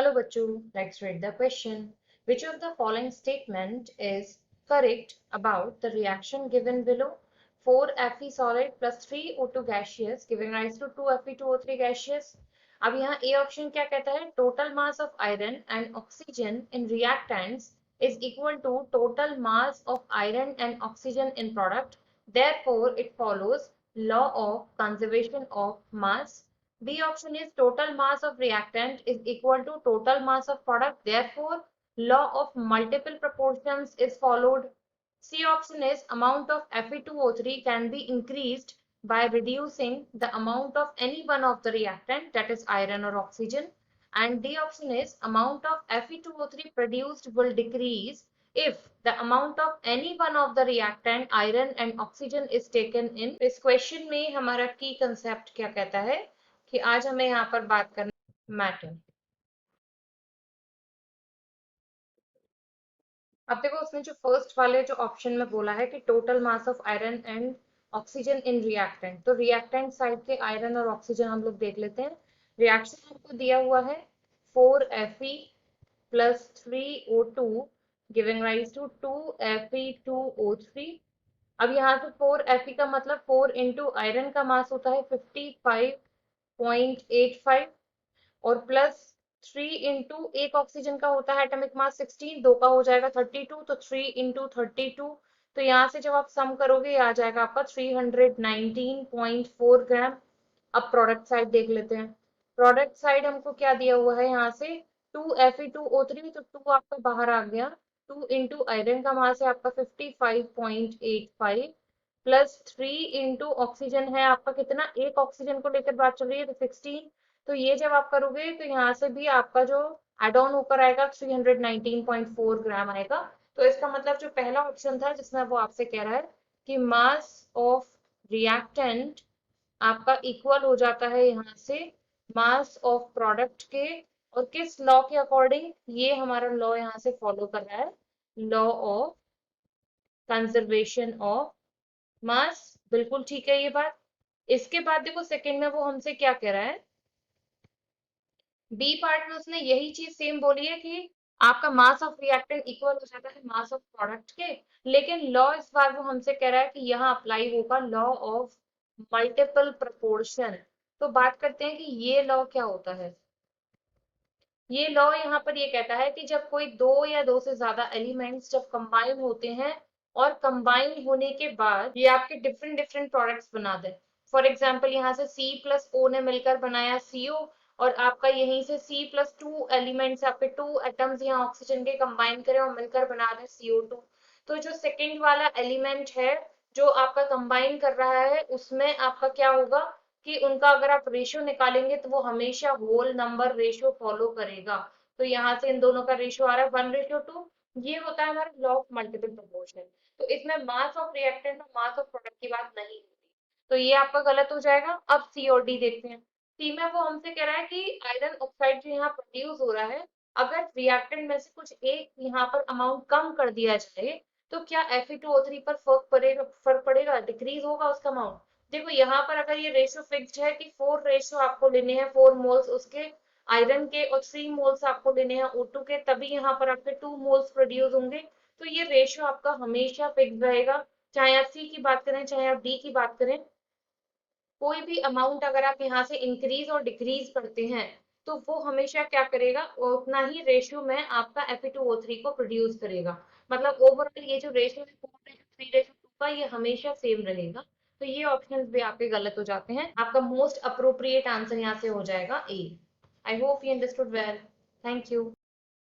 चलो बच्चों, let's read the question. Which of the following statement is correct about the reaction given below? 4Fe solid plus 3O2 gaseous giving rise to 2Fe2O3 gaseous. अब यहाँ A option क्या कहता है? Total mass of iron and oxygen in reactants is equal to total mass of iron and oxygen in product. Therefore, it follows law of conservation of mass. B option is total mass of reactant is equal to total mass of product. Therefore, law of multiple proportions is followed. C option is amount of Fe2O3 can be increased by reducing the amount of any one of the reactant, that is iron or oxygen. And D option is amount of Fe2O3 produced will decrease if the amount of any one of the reactant iron and oxygen is taken in. इस question में हमारा की concept क्या कहता है कि आज हमें यहाँ पर बात करना मैटर। अब देखो उसने जो फर्स्ट वाले जो ऑप्शन में बोला है कि total mass of iron and oxygen in reactant, तो रिएक्टेंट साइड के आयरन और ऑक्सीजन हम लोग देख लेते हैं। रिएक्शन हमको दिया हुआ है 4Fe plus 3O2 giving rise to 2Fe2O3। अब यहाँ से 4Fe का मतलब 4 इंटू आयरन का मास होता है 55.85 और प्लस 3 इंटू एक ऑक्सीजन का होता है एटॉमिक मास 16, दो का हो जाएगा 32, तो 3 इंटू 32, तो यहाँ से जब आप सम करोगे ये आ जाएगा आपका 319.4 ग्राम। अब प्रोडक्ट साइड देख लेते हैं। प्रोडक्ट साइड हमको क्या दिया हुआ है यहाँ से 2Fe2O3, तो 2 आपका बाहर आ गया। 2 इंटू आयरन का मास है आपका 55.85 प्लस 3 इंटू ऑक्सीजन है आपका कितना, एक ऑक्सीजन को लेकर बात चल रही है तो 16, तो ये जब आप करोगे तो यहाँ से भी आपका जो एड ऑन होकर आएगा 319.4 ग्राम आएगा। तो इसका मतलब जो पहला ऑप्शन था जिसमें वो आपसे कह रहा है कि मास ऑफ रिएक्टेंट आपका इक्वल हो जाता है यहाँ से मास ऑफ प्रोडक्ट के, और किस लॉ के अकॉर्डिंग, ये हमारा लॉ यहाँ से फॉलो कर रहा है, law of conservation of mass. बिल्कुल ठीक है ये बात। इसके बाद देखो सेकंड में वो हमसे क्या कह रहा है, बी पार्ट में उसने यही चीज सेम बोली है कि आपका मास ऑफ रिएक्टेंट इक्वल हो जाता है मास ऑफ प्रोडक्ट के, लेकिन लॉ इस बार वो हमसे कह रहा है कि यहाँ अप्लाई होगा लॉ ऑफ मल्टीपल प्रोपोर्शन। तो बात करते हैं कि ये लॉ क्या होता है। ये लॉ यहाँ पर ये कहता है कि जब कोई दो या दो से ज्यादा एलिमेंट्स जब कंबाइन होते हैं और कंबाइन होने के बाद ये आपके डिफरेंट डिफरेंट प्रोडक्ट्स बना दें। फॉर एग्जाम्पल यहाँ से C प्लस O ने मिलकर बनाया CO, और आपका यहीं से C प्लस 2 एलिमेंट्स आपके 2 एटम्स यहाँ ऑक्सीजन के कंबाइन करें और मिलकर बना दें CO2। तो जो सेकेंड वाला एलिमेंट है जो आपका कंबाइन कर रहा है उसमें आपका क्या होगा कि उनका अगर आप रेशियो निकालेंगे तो वो हमेशा होल नंबर रेशियो फॉलो करेगा। तो यहाँ से इन दोनों का रेशियो आ रहा है 1:2। ये होता है हमारा लॉ ऑफ मल्टीपल प्रोपोर्शन। तो इसमें मास ऑफ रिएक्टेंट और मास ऑफ प्रोडक्ट की बात नहीं होती, तो ये आपका गलत हो जाएगा। अब सी और डी देखते हैं। सी में वो हमसे कह रहा है कि आयरन ऑक्साइड जो यहाँ प्रोड्यूस हो रहा है, अगर रिएक्टेंट में से कुछ एक यहाँ पर अमाउंट कम कर दिया जाए तो क्या Fe2O3 पर फर्क पड़ेगा, डिक्रीज होगा उसका अमाउंट। देखो यहाँ पर अगर ये रेशियो फिक्स्ड है कि 4 रेशियो आपको लेने हैं 4 मोल्स उसके आयरन के और 3 मोल्स आपको लेने हैं O2 के, तभी यहाँ पर आपके 2 मोल्स प्रोड्यूस होंगे। तो ये रेशियो आपका हमेशा फिक्स रहेगा, चाहे आप सी की बात करें चाहे आप डी की बात करें। कोई भी अमाउंट अगर आप यहाँ से इंक्रीज और डिक्रीज करते हैं तो वो हमेशा क्या करेगा, उतना ही रेशियो में आपका Fe2O3 को प्रोड्यूस करेगा। मतलब ओवरऑल ये जो रेशियो है 4:3:2 का ये हमेशा सेम रहेगा। तो ये ऑप्शंस भी आपके गलत हो जाते हैं। आपका मोस्ट अप्रोप्रिएट आंसर यहाँ से हो जाएगा ए। I hope you understood well. Thank you.